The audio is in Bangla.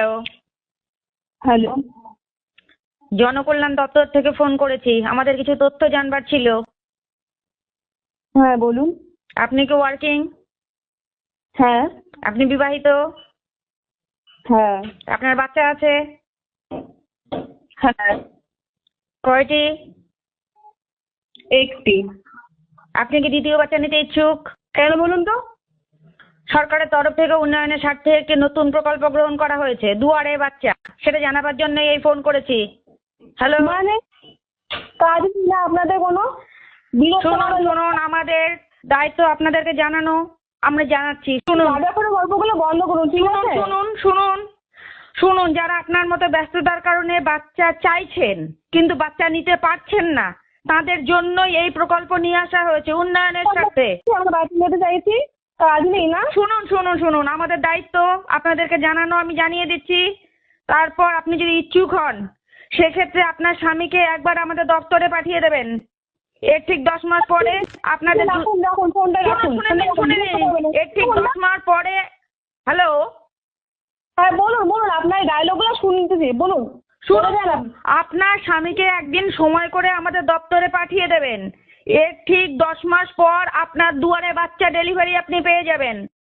Hello, hello. জনকল্যাণ দপ্তর থেকে ফোন করেছি, আমাদের কিছু তথ্য জানবার ছিল। হ্যাঁ বলুন। আপনি কি ওয়ার্কিং? হ্যাঁ। আপনি বিবাহিত? হ্যাঁ। আপনার বাচ্চা আছে? হ্যাঁ। কয়টি? একটি। আপনি কি দ্বিতীয় বাচ্চা নিতে ইচ্ছুক? কেন বলুন তো? সরকারের তরফ থেকে উন্নয়নের স্বার্থে একটি নতুন প্রকল্প গ্রহণ করা হয়েছে, দুয়ারে বাচ্চা। সেটা জানাবার জন্যই এই ফোন করেছি। হ্যালো, মানে কাজ না আপনাদের কোনো? শুনুন, আমাদের দায়িত্ব আপনাদেরকে জানানো। আমরা জানাচ্ছি, শুনুন। রাজা করে গল্পগুলো বন্ধ করুন, ঠিক আছে? শুনুন, যারা আপনার মতো ব্যস্ততার কারণে বাচ্চা চাইছেন কিন্তু বাচ্চা নিতে পারছেন না, তাদের জন্যই এই প্রকল্প নিয়ে আসা হয়েছে উন্নয়নের স্বার্থে। আমরা বাচ্চা নিতে চাইছি, কাজ নেই না? শুনুন, আমাদের দায়িত্ব আপনাদেরকে জানানো, আমি জানিয়ে দিচ্ছি। তারপর আপনি যদি ইচ্ছুক হন, সেক্ষেত্রে আপনার স্বামীকে একবার আমাদের দপ্তরে পাঠিয়ে দেবেন। এর ঠিক 10 মাস পরে আপনাদের রাখুন ফোনটা রাখুন। শুনে নিন। এর ঠিক 10 মাস পরে। হ্যালো, হ্যাঁ বলুন, আপনার ডায়লগগুলো শুনতেছি, বলুন। শুনুন, আপনার স্বামীকে একদিন সময় করে আমাদের দপ্তরে পাঠিয়ে দেবেন। এর ঠিক 10 মাস পর আপনার দুয়ারে বাচ্চা ডেলিভারি আপনি পেয়ে যাবেন।